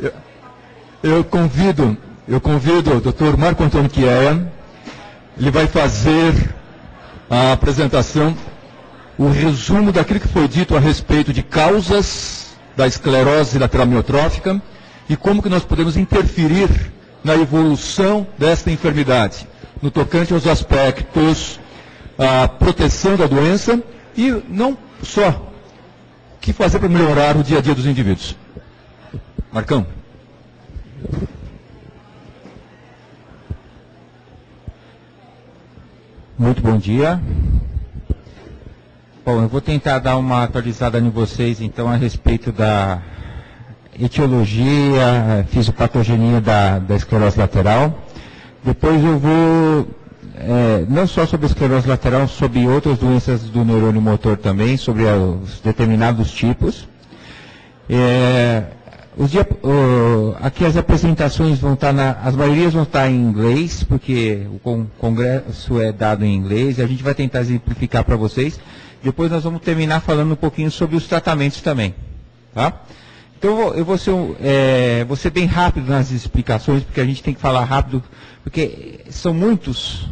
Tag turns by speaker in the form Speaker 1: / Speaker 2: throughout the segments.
Speaker 1: Eu, eu convido o Dr. Marco Antônio Chiea. Ele vai fazer a apresentação, o resumo daquilo que foi dito a respeito de causas da esclerose lateral amiotrófica e como que nós podemos interferir na evolução desta enfermidade, no tocante aos aspectos, a proteção da doença e não só o que fazer para melhorar o dia a dia dos indivíduos. Marcão.
Speaker 2: Muito bom dia. Bom, eu vou tentar dar uma atualizada em vocês, então, a respeito da etiologia, fisiopatogenia da esclerose lateral. Depois eu vou, não só sobre a esclerose lateral, sobre outras doenças do neurônio motor também, sobre os determinados tipos. Aqui as apresentações vão estar, as maiorias vão estar em inglês, porque o congresso é dado em inglês, e a gente vai tentar exemplificar para vocês. Depois nós vamos terminar falando um pouquinho sobre os tratamentos também. Tá? Então eu vou ser bem rápido nas explicações, porque a gente tem que falar rápido, porque são muitas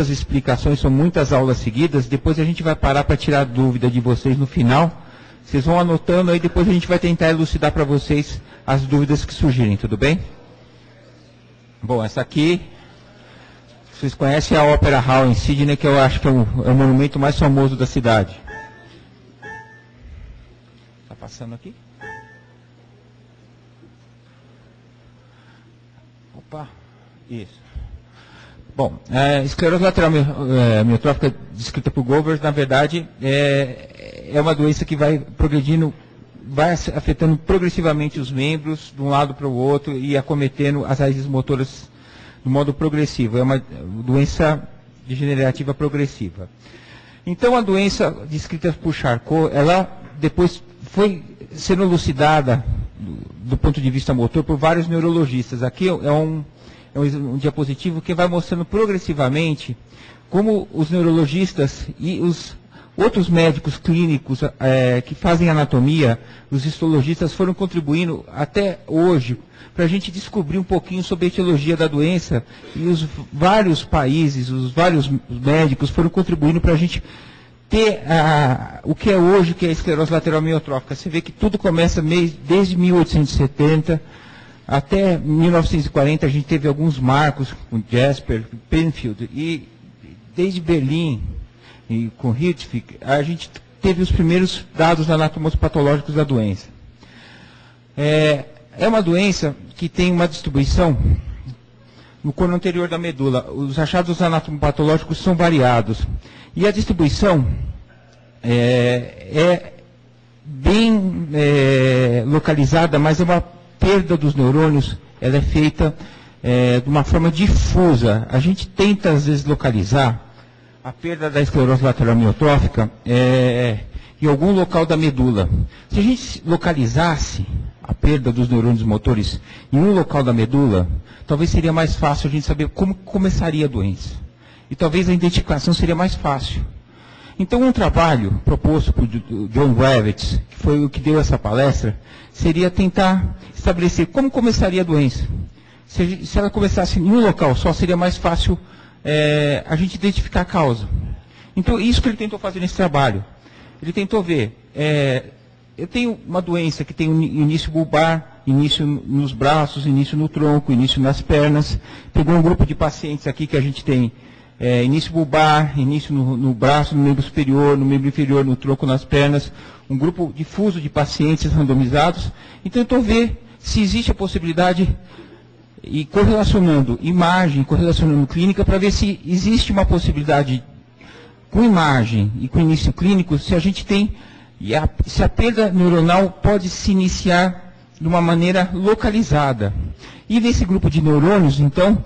Speaker 2: explicações, são muitas aulas seguidas. Depois a gente vai parar para tirar dúvida de vocês no final. Vocês vão anotando aí, depois a gente vai tentar elucidar para vocês as dúvidas que surgirem, tudo bem? Bom, essa aqui, vocês conhecem a Opera Hall em Sydney, que eu acho que é o monumento mais famoso da cidade. Está passando aqui? Opa, isso. Bom, esclerose lateral amiotrófica descrita por Govers, na verdade, é uma doença que vai progredindo, vai afetando progressivamente os membros, de um lado para o outro, e acometendo as raízes motoras de modo progressivo. É uma doença degenerativa progressiva. Então, a doença descrita por Charcot, ela depois foi sendo elucidada, do ponto de vista motor, por vários neurologistas. Aqui é um diapositivo que vai mostrando progressivamente como os neurologistas e os outros médicos clínicos que fazem anatomia, os histologistas, foram contribuindo até hoje para a gente descobrir um pouquinho sobre a etiologia da doença, e os vários países, os vários médicos foram contribuindo para a gente ter o que é hoje, que é a esclerose lateral amiotrófica. Você vê que tudo começa desde 1870, até 1940 a gente teve alguns marcos com Jasper, Penfield, e desde Berlim e com Hirschfeld a gente teve os primeiros dados anatomopatológicos da doença. É uma doença que tem uma distribuição no corno anterior da medula. Os achados anatomopatológicos são variados. E a distribuição é bem localizada, mas é uma perda dos neurônios, ela é feita de uma forma difusa. A gente tenta, às vezes, localizar a perda da esclerose lateral amiotrófica em algum local da medula. Se a gente localizasse a perda dos neurônios motores em um local da medula, talvez seria mais fácil a gente saber como começaria a doença. E talvez a identificação seria mais fácil. Então, um trabalho proposto por John Gravitz, que foi o que deu essa palestra, seria tentar estabelecer como começaria a doença. Se ela começasse em um local só, seria mais fácil a gente identificar a causa. Então, isso que ele tentou fazer nesse trabalho. Ele tentou ver, eu tenho uma doença que tem início bulbar, início nos braços, início no tronco, início nas pernas. Pegou um grupo de pacientes aqui que a gente tem início bulbar, início no braço, no membro superior, no membro inferior, no tronco, nas pernas. Um grupo difuso de pacientes randomizados. E tentou ver se existe a possibilidade, e correlacionando imagem, correlacionando clínica, para ver se existe uma possibilidade com imagem e com início clínico, se a gente tem, se a perda neuronal pode se iniciar de uma maneira localizada. E nesse grupo de neurônios, então,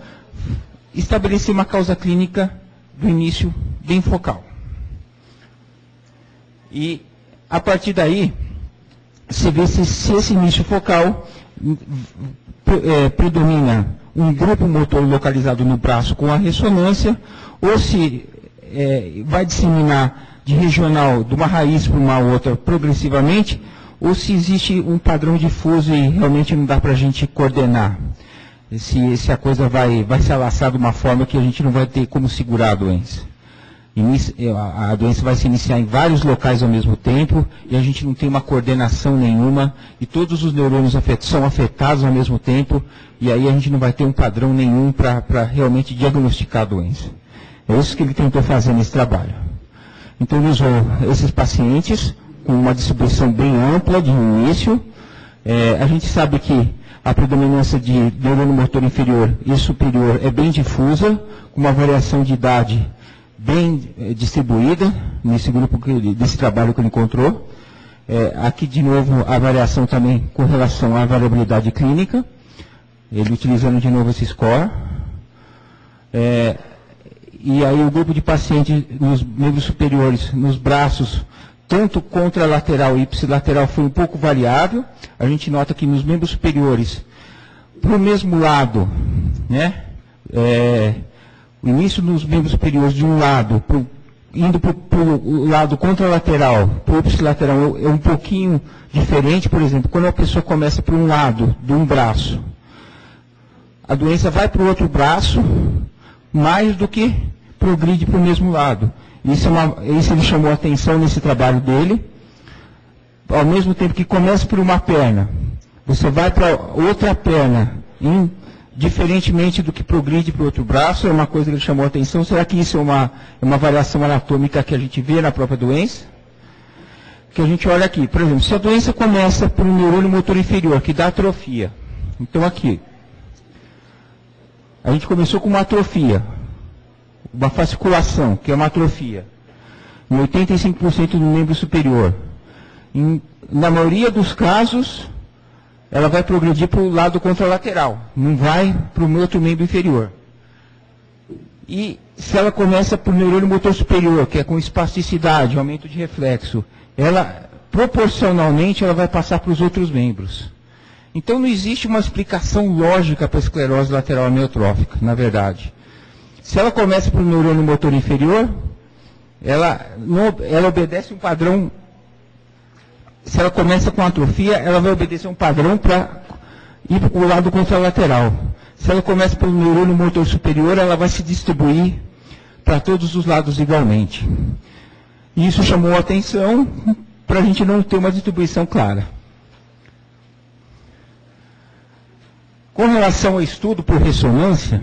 Speaker 2: estabelecer uma causa clínica do início bem focal. E, a partir daí, você vê se esse início focal predomina um grupo motor localizado no braço com a ressonância, ou se vai disseminar de regional, de uma raiz para uma outra progressivamente, ou se existe um padrão difuso e realmente não dá para a gente coordenar. Se a coisa vai se alastrar de uma forma que a gente não vai ter como segurar a doença. A doença vai se iniciar em vários locais ao mesmo tempo e a gente não tem uma coordenação nenhuma e todos os neurônios são afetados ao mesmo tempo e aí a gente não vai ter um padrão nenhum para realmente diagnosticar a doença. É isso que ele tentou fazer nesse trabalho. Então ele usou esses pacientes com uma distribuição bem ampla de início. A gente sabe que a predominância de neurônio motor inferior e superior é bem difusa, com uma variação de idade bem distribuída nesse grupo, desse trabalho que ele encontrou. Aqui, de novo, a variação também com relação à variabilidade clínica, ele utilizando de novo esse score. E aí o grupo de pacientes nos membros superiores, nos braços, tanto contralateral e ipsilateral foi um pouco variável. A gente nota que nos membros superiores, para o mesmo lado, né, o início nos membros superiores de um lado, indo para o lado contralateral, para o ipsilateral, é um pouquinho diferente. Por exemplo, quando a pessoa começa por um lado de um braço, a doença vai para o outro braço, mais do que progride para o mesmo lado. Isso ele chamou a atenção nesse trabalho dele. Ao mesmo tempo que começa por uma perna, você vai para outra perna, diferentemente do que progride para o outro braço, é uma coisa que ele chamou a atenção. Será que isso é uma variação anatômica que a gente vê na própria doença? Que a gente olha aqui, por exemplo, se a doença começa por um neurônio motor inferior, que dá atrofia. Então aqui, a gente começou com uma atrofia, uma fasciculação, que é uma atrofia, em 85% do membro superior. Na maioria dos casos, ela vai progredir para o lado contralateral, não vai para o outro membro inferior. E se ela começa por neurônio motor superior, que é com espasticidade, aumento de reflexo, ela, proporcionalmente, ela vai passar para os outros membros. Então não existe uma explicação lógica para a esclerose lateral amiotrófica, na verdade. Se ela começa por neurônio motor inferior, ela obedece um padrão. Se ela começa com atrofia, ela vai obedecer um padrão para ir para o lado contralateral. Se ela começa pelo neurônio motor superior, ela vai se distribuir para todos os lados igualmente. E isso chamou a atenção para a gente não ter uma distribuição clara. Com relação ao estudo por ressonância,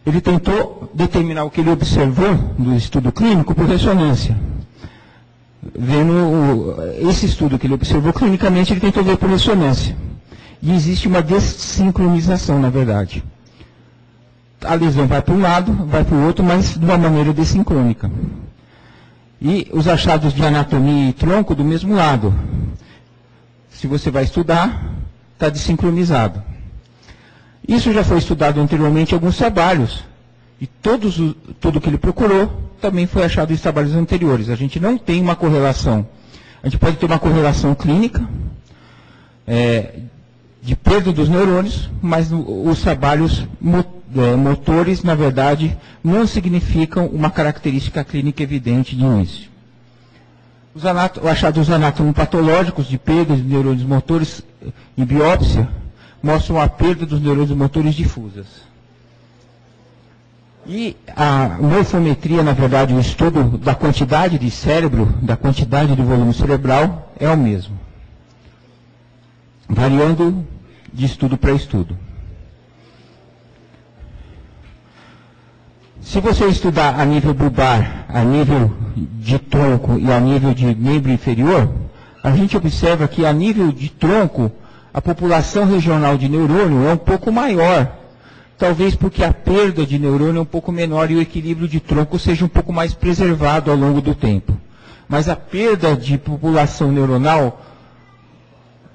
Speaker 2: ele tentou determinar o que ele observou no estudo clínico por ressonância. Vendo esse estudo que ele observou clinicamente, ele tentou ver por ressonância. E existe uma dessincronização, na verdade. A lesão vai para um lado, vai para o outro, mas de uma maneira dessincrônica. E os achados de anatomia e tronco do mesmo lado. Se você vai estudar, está desincronizado. Isso já foi estudado anteriormente em alguns trabalhos. E tudo que ele procurou também foi achado em trabalhos anteriores. A gente não tem uma correlação. A gente pode ter uma correlação clínica de perda dos neurônios, mas os trabalhos motores, na verdade, não significam uma característica clínica evidente de início. Os achados anatomopatológicos de perda de neurônios motores em biópsia mostram a perda dos neurônios motores difusas. E a morfometria, na verdade, o estudo da quantidade de cérebro, da quantidade de volume cerebral, é o mesmo, variando de estudo para estudo. Se você estudar a nível bulbar, a nível de tronco e a nível de membro inferior, a gente observa que a nível de tronco, a população regional de neurônio é um pouco maior. Talvez porque a perda de neurônio é um pouco menor e o equilíbrio de tronco seja um pouco mais preservado ao longo do tempo. Mas a perda de população neuronal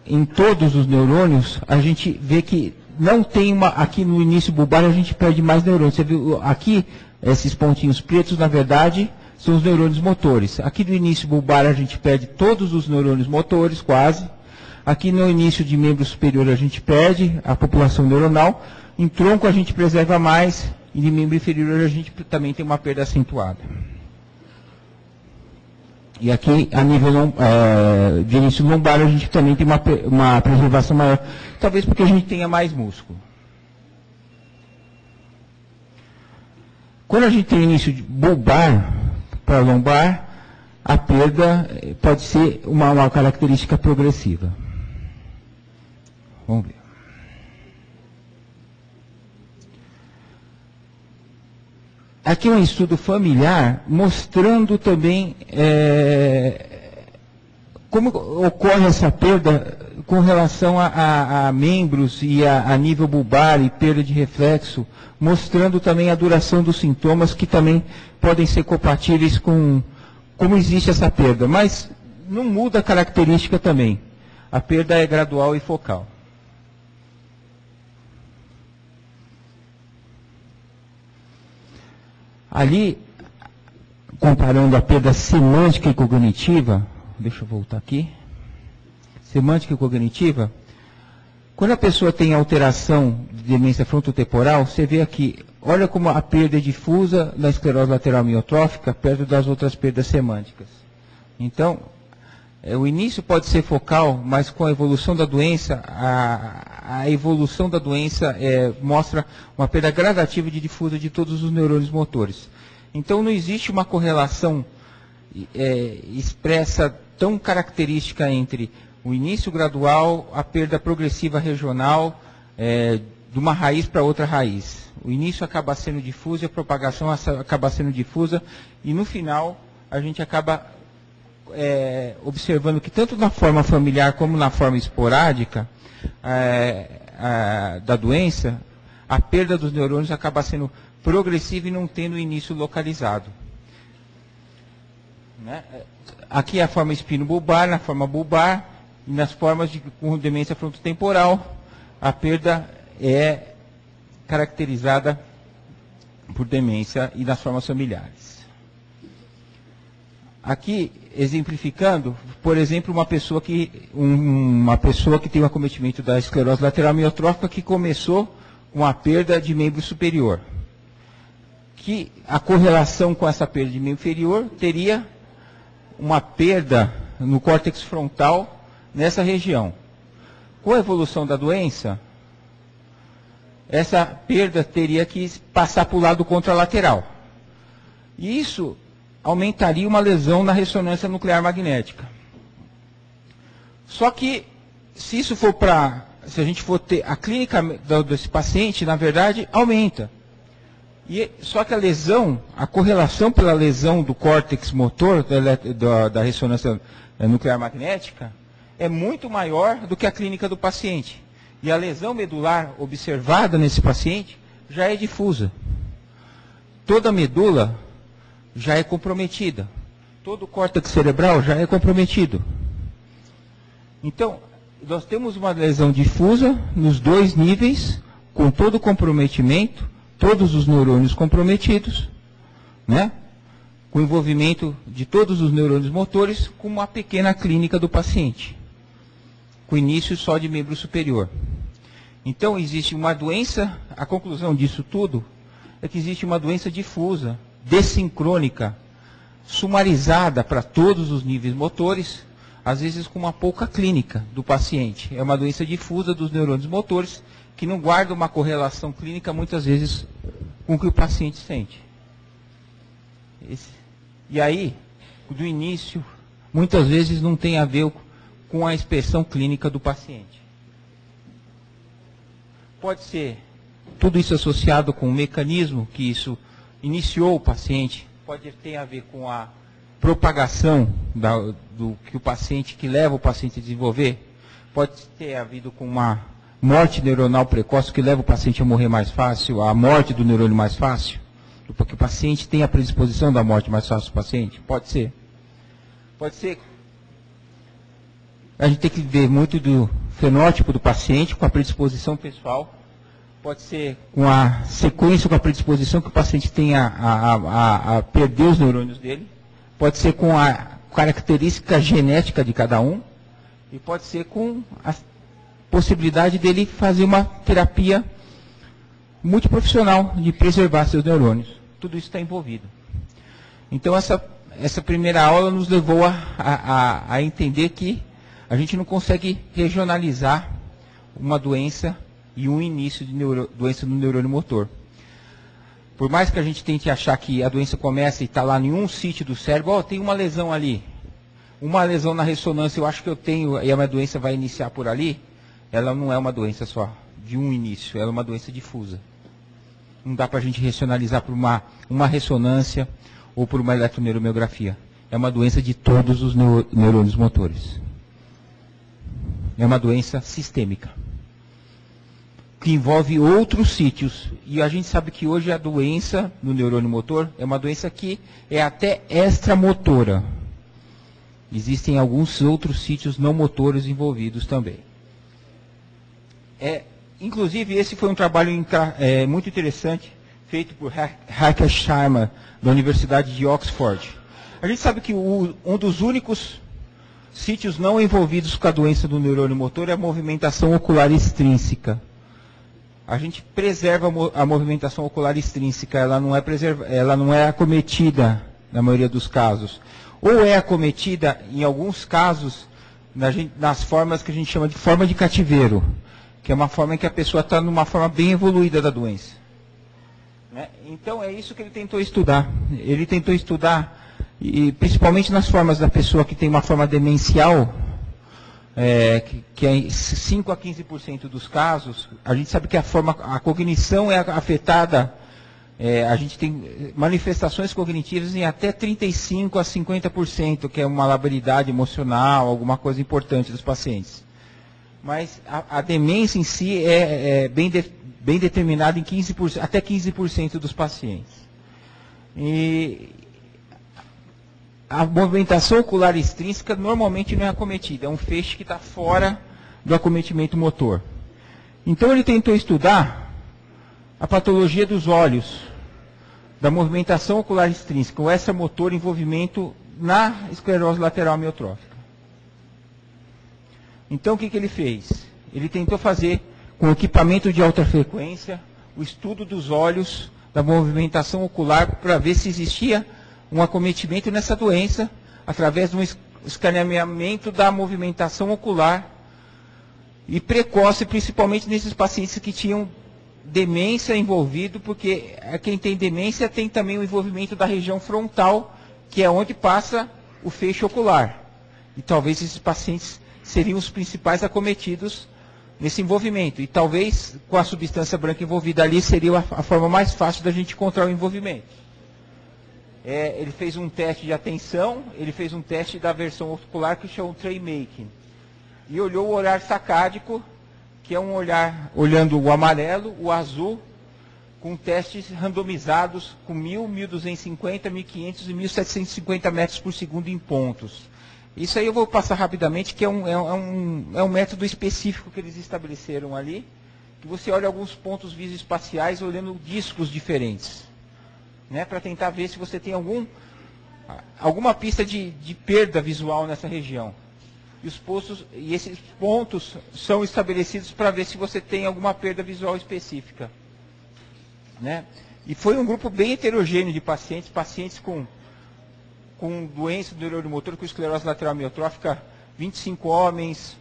Speaker 2: em todos os neurônios, a gente vê que não tem aqui no início bulbar a gente perde mais neurônios. Você viu aqui, esses pontinhos pretos, na verdade, são os neurônios motores. Aqui no início bulbar a gente perde todos os neurônios motores, quase. Aqui no início de membro superior a gente perde a população neuronal. Em tronco a gente preserva mais, e em membro inferior a gente também tem uma perda acentuada. E aqui, a nível de início lombar, a gente também tem uma preservação maior, talvez porque a gente tenha mais músculo. Quando a gente tem início de bulbar para lombar, a perda pode ser uma característica progressiva. Vamos ver. Aqui um estudo familiar mostrando também como ocorre essa perda com relação a membros e a nível bulbar e perda de reflexo, mostrando também a duração dos sintomas que também podem ser compatíveis com como existe essa perda, mas não muda a característica também. A perda é gradual e focal. Ali, comparando a perda semântica e cognitiva, deixa eu voltar aqui. Semântica e cognitiva, quando a pessoa tem alteração de demência frontotemporal, você vê aqui, olha como a perda é difusa na esclerose lateral amiotrófica perto das outras perdas semânticas. Então, o início pode ser focal, mas com a evolução da doença, a evolução da doença mostra uma perda gradativa de difusa de todos os neurônios motores. Então não existe uma correlação expressa tão característica entre o início gradual, a perda progressiva regional, de uma raiz para outra raiz. O início acaba sendo difuso e a propagação acaba sendo difusa, e no final a gente acaba observando que tanto na forma familiar como na forma esporádica da doença, a perda dos neurônios acaba sendo progressiva e não tendo início localizado. Né? Aqui é a forma espino-bulbar, na forma bulbar, e nas formas com demência frontotemporal, a perda é caracterizada por demência e nas formas familiares. Aqui, exemplificando, por exemplo, uma pessoa que tem um acometimento da esclerose lateral amiotrófica que começou com a perda de membro superior. Que a correlação com essa perda de membro inferior teria uma perda no córtex frontal nessa região. Com a evolução da doença, essa perda teria que passar para o lado contralateral. E isso aumentaria uma lesão na ressonância nuclear magnética. Só que, se a gente for ter a clínica desse paciente, na verdade, aumenta. Só que a lesão, a correlação pela lesão do córtex motor da ressonância nuclear magnética é muito maior do que a clínica do paciente. E a lesão medular observada nesse paciente já é difusa. Toda a medula já é comprometida. Todo o córtex cerebral já é comprometido. Então, nós temos uma lesão difusa nos dois níveis, com todo o comprometimento, todos os neurônios comprometidos, né? Com envolvimento de todos os neurônios motores, com uma pequena clínica do paciente, com início só de membro superior. Então, existe uma doença, a conclusão disso tudo é que existe uma doença difusa, dessincrônica, sumarizada para todos os níveis motores, às vezes com uma pouca clínica do paciente. É uma doença difusa dos neurônios motores, que não guarda uma correlação clínica, muitas vezes, com o que o paciente sente. E aí, do início, muitas vezes não tem a ver com a expressão clínica do paciente. Pode ser tudo isso associado com o mecanismo que isso iniciou o paciente, pode ter a ver com a propagação do que o paciente, que leva o paciente a desenvolver, pode ter havido com uma morte neuronal precoce que leva o paciente a morrer mais fácil, a morte do neurônio mais fácil, porque o paciente tem a predisposição da morte mais fácil do paciente, pode ser. Pode ser. A gente tem que ver muito do fenótipo do paciente com a predisposição pessoal. Pode ser com a sequência, com a predisposição que o paciente tem a perder os neurônios dele. Pode ser com a característica genética de cada um. E pode ser com a possibilidade dele fazer uma terapia multiprofissional de preservar seus neurônios. Tudo isso está envolvido. Então, essa primeira aula nos levou a entender que a gente não consegue regionalizar uma doença e um início de doença no neurônio motor. Por mais que a gente tente achar que a doença começa e está lá em um sítio do cérebro, tem uma lesão ali, uma lesão na ressonância, eu acho que eu tenho, e a minha doença vai iniciar por ali, ela não é uma doença só, de um início, ela é uma doença difusa. Não dá para a gente regionalizar por uma ressonância ou por uma eletroneuromiografia. É uma doença de todos os neurônios motores. É uma doença sistêmica, que envolve outros sítios. E a gente sabe que hoje a doença no neurônio motor é uma doença que é até extramotora. Existem alguns outros sítios não motores envolvidos também. Inclusive, esse foi um trabalho muito interessante, feito por Heike Sharma, da Universidade de Oxford. A gente sabe que um dos únicos sítios não envolvidos com a doença do neurônio motor é a movimentação ocular extrínseca. A gente preserva a movimentação ocular extrínseca, ela não é acometida na maioria dos casos. Ou é acometida, em alguns casos, nas formas que a gente chama de forma de cativeiro, que é uma forma em que a pessoa está numa forma bem evoluída da doença. Né? Então é isso que ele tentou estudar. Ele tentou estudar, e principalmente nas formas da pessoa que tem uma forma demencial, que é 5 a 15% dos casos, a gente sabe que a cognição é afetada, a gente tem manifestações cognitivas em até 35 a 50%, que é uma labilidade emocional, alguma coisa importante dos pacientes. Mas a demência em si é bem determinada em 15%, até 15% dos pacientes. E a movimentação ocular extrínseca normalmente não é acometida, é um feixe que está fora do acometimento motor. Então ele tentou estudar a patologia dos olhos, da movimentação ocular extrínseca, o extramotor envolvimento na esclerose lateral amiotrófica. Então o que ele fez? Ele tentou fazer, com equipamento de alta frequência, o estudo dos olhos, da movimentação ocular, para ver se existia um acometimento nessa doença, através de um escaneamento da movimentação ocular, e precoce, principalmente nesses pacientes que tinham demência envolvido, porque quem tem demência tem também o envolvimento da região frontal, que é onde passa o feixe ocular. E talvez esses pacientes seriam os principais acometidos nesse envolvimento. E talvez, com a substância branca envolvida ali, seria a forma mais fácil da gente encontrar o envolvimento. Ele fez um teste de atenção, ele fez um teste da versão ocular que chama Tray Making. E olhou o olhar sacádico, que é um olhar olhando o amarelo, o azul, com testes randomizados com 1.000, 1.250, 1.500 e 1.750 metros por segundo em pontos. Isso aí eu vou passar rapidamente, que é um método específico que eles estabeleceram ali, que você olha alguns pontos visoespaciais olhando discos diferentes, né, para tentar ver se você tem alguma pista de perda visual nessa região. E esses pontos são estabelecidos para ver se você tem alguma perda visual específica. Né? E foi um grupo bem heterogêneo de pacientes com doença do neurônio motor, com esclerose lateral amiotrófica, 25 homens,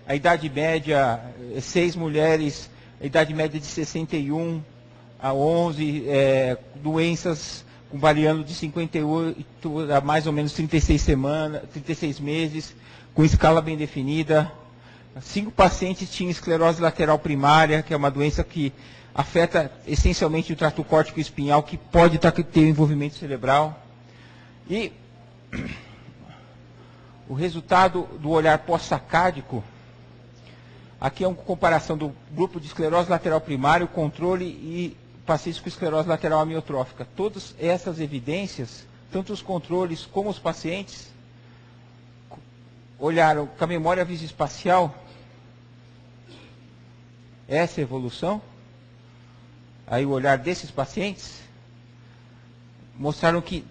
Speaker 2: a idade média, 6 mulheres, a idade média de 61 a 11, doenças variando de 58 a mais ou menos 36 meses, com escala bem definida. 5 pacientes tinham esclerose lateral primária, que é uma doença que afeta essencialmente o trato córtico espinhal, que pode ter envolvimento cerebral. E o resultado do olhar pós-sacádico, aqui é uma comparação do grupo de esclerose lateral primária, o controle e pacientes com esclerose lateral amiotrófica. Todas essas evidências, tanto os controles como os pacientes, olharam com a memória visoespacial essa evolução. Aí o olhar desses pacientes mostraram que,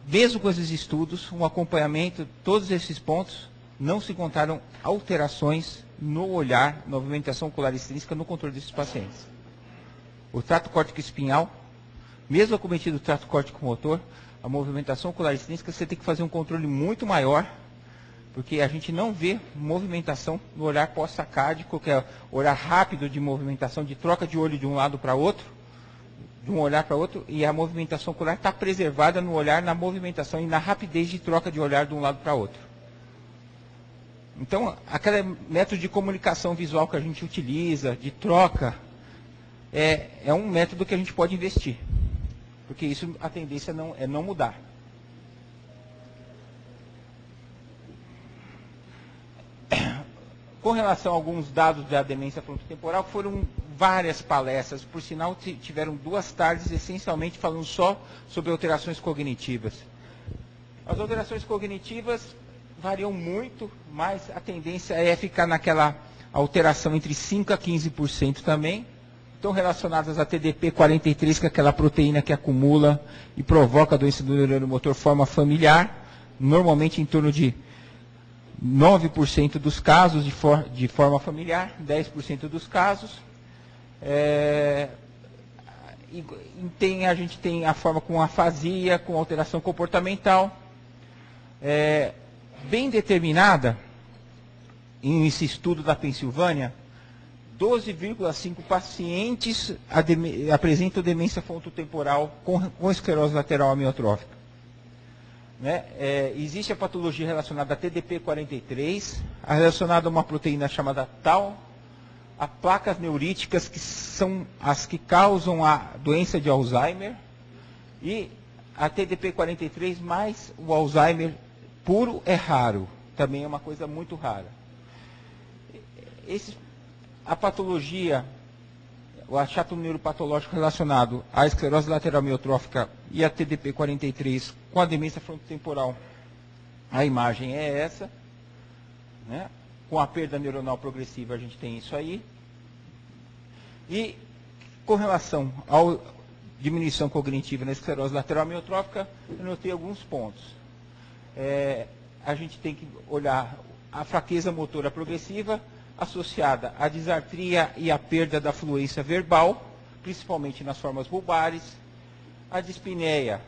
Speaker 2: mesmo com esses estudos, um acompanhamento, todos esses pontos, não se encontraram alterações no olhar, na movimentação ocular extrínseca no controle desses pacientes. O trato córtico espinhal, mesmo acometido o trato córtico motor, a movimentação ocular extrínseca, você tem que fazer um controle muito maior, porque a gente não vê movimentação no olhar pós-sacádico, que é olhar rápido de movimentação, de troca de olho de um lado para outro, de um olhar para outro, e a movimentação ocular está preservada no olhar, na movimentação e na rapidez de troca de olhar de um lado para outro. Então, aquele método de comunicação visual que a gente utiliza, de troca, é um método que a gente pode investir. Porque isso, a tendência é não mudar. Com relação a alguns dados da demência frontotemporal, foram várias palestras, por sinal tiveram 2 tardes essencialmente falando só sobre alterações cognitivas. As alterações cognitivas variam muito, mas a tendência é ficar naquela alteração entre 5% a 15% também. Estão relacionadas a TDP-43, que é aquela proteína que acumula e provoca a doença do neurônio motor forma familiar, normalmente em torno de 9% dos casos de forma familiar, 10% dos casos. A gente tem a forma com afasia, com alteração comportamental, bem determinada, nesse estudo da Pensilvânia, 12,5 pacientes apresentam demência frontotemporal com esclerose lateral amiotrófica. Né? Existe a patologia relacionada a TDP-43, relacionada a uma proteína chamada tau, a placas neuríticas, que são as que causam a doença de Alzheimer, e a TDP-43 mais o Alzheimer puro é raro, também é uma coisa muito rara. A patologia, o achato neuropatológico relacionado à esclerose lateral amiotrófica e a TDP-43 com a demência frontotemporal, a imagem é essa, né? Com a perda neuronal progressiva a gente tem isso aí. E com relação à diminuição cognitiva na esclerose lateral amiotrófica, eu notei alguns pontos. A gente tem que olhar a fraqueza motora progressiva, associada à disartria e à perda da fluência verbal, principalmente nas formas bulbares. A dispneia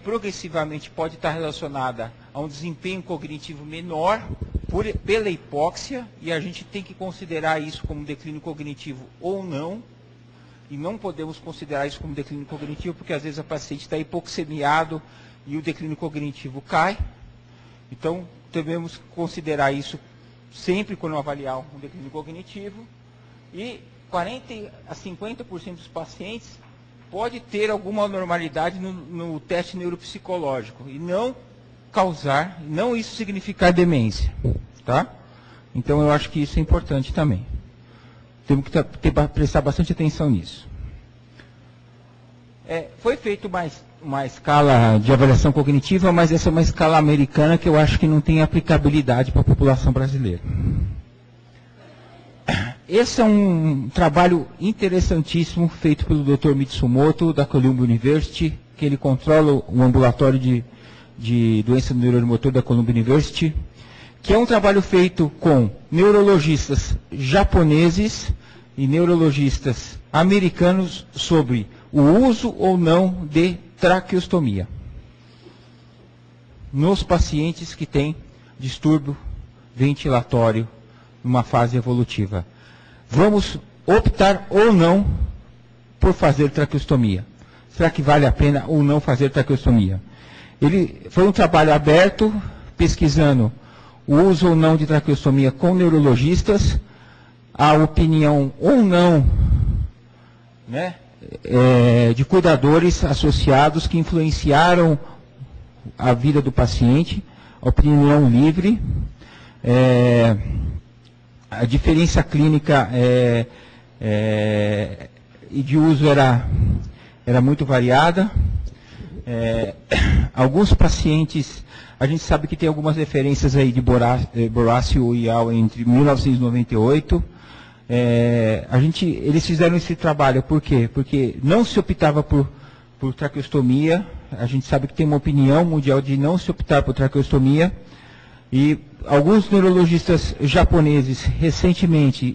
Speaker 2: progressivamente pode estar relacionada a um desempenho cognitivo menor pela hipóxia, e a gente tem que considerar isso como declínio cognitivo ou não, e não podemos considerar isso como declínio cognitivo, porque às vezes a paciente está hipoxemiado e o declínio cognitivo cai. Então, devemos considerar isso sempre quando avaliar um declínio cognitivo, e 40% a 50% dos pacientes pode ter alguma anormalidade no teste neuropsicológico e não isso significar demência, tá? Então eu acho que isso é importante também. Temos que prestar bastante atenção nisso. Foi feita uma escala de avaliação cognitiva, mas essa é uma escala americana que eu acho que não tem aplicabilidade para a população brasileira. Esse é um trabalho interessantíssimo feito pelo Dr. Mitsumoto, da Columbia University, que ele controla o ambulatório de doença do neurônio motor da Columbia University, que é um trabalho feito com neurologistas japoneses e neurologistas americanos sobre o uso ou não de traqueostomia nos pacientes que têm distúrbio ventilatório numa fase evolutiva. Vamos optar ou não por fazer traqueostomia. Será que vale a pena ou não fazer traqueostomia? Ele foi um trabalho aberto, pesquisando o uso ou não de traqueostomia com neurologistas, a opinião ou não, né, de cuidadores associados que influenciaram a vida do paciente, a opinião livre, a diferença clínica e de uso era muito variada. Alguns pacientes, a gente sabe que tem algumas referências aí de Borácio e Al entre 1998. Eles fizeram esse trabalho, por quê? Porque não se optava por traqueostomia. A gente sabe que tem uma opinião mundial de não se optar por traqueostomia. E alguns neurologistas japoneses, recentemente,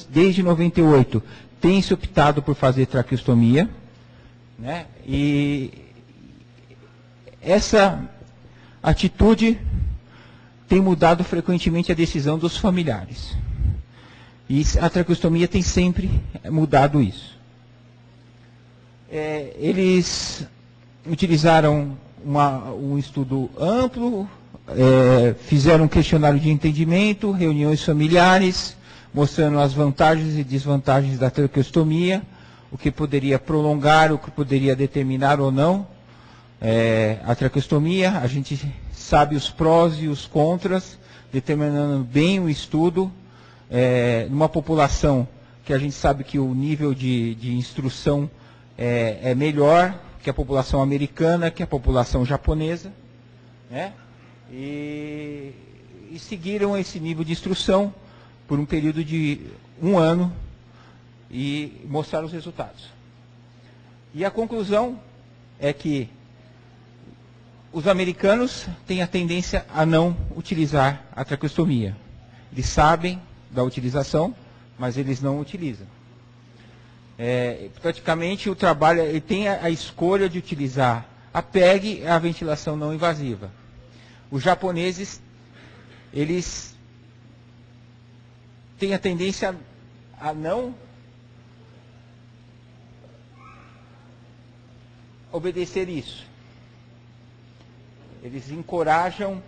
Speaker 2: desde 98, têm se optado por fazer traqueostomia. né? E essa atitude tem mudado frequentemente a decisão dos familiares. E a traqueostomia tem sempre mudado isso. Eles utilizaram um estudo amplo, fizeram um questionário de entendimento, reuniões familiares, mostrando as vantagens e desvantagens da traqueostomia, o que poderia prolongar, o que poderia determinar ou não a traqueostomia. A gente sabe os prós e os contras, determinando bem o estudo, numa população que a gente sabe que o nível de instrução é melhor que a população americana, que a população japonesa, né? E seguiram esse nível de instrução por um período de 1 ano e mostraram os resultados. E a conclusão é que os americanos têm a tendência a não utilizar a traqueostomia. Eles sabem da utilização, mas eles não utilizam. Praticamente o trabalho, ele tem a escolha de utilizar a PEG, a ventilação não invasiva. Os japoneses, eles têm a tendência a não obedecer isso. Eles encorajam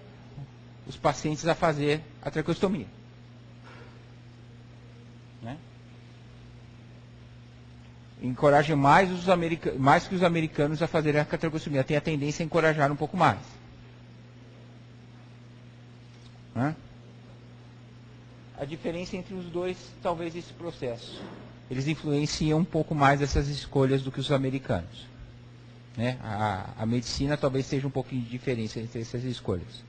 Speaker 2: os pacientes a fazer a traqueostomia. Né? Encorajam mais que os americanos a fazerem a traqueostomia. Tem a tendência a encorajar um pouco mais. Né? A diferença entre os dois, talvez esse processo. Eles influenciam um pouco mais essas escolhas do que os americanos. Né? A medicina talvez seja um pouquinho de diferença entre essas escolhas.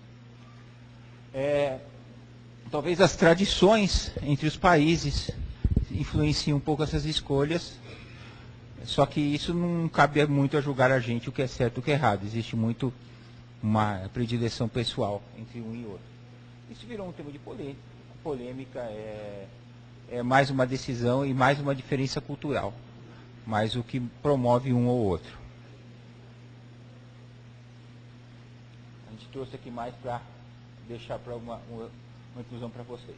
Speaker 2: Talvez as tradições entre os países influenciam um pouco essas escolhas, só que isso não cabe muito a julgar a gente o que é certo e o que é errado. Existe muito uma predileção pessoal entre um e outro. Isso virou um tema de polêmica, é mais uma decisão e mais uma diferença cultural, mais o que promove um ou outro. A gente trouxe aqui mais para deixar para uma inclusão para vocês.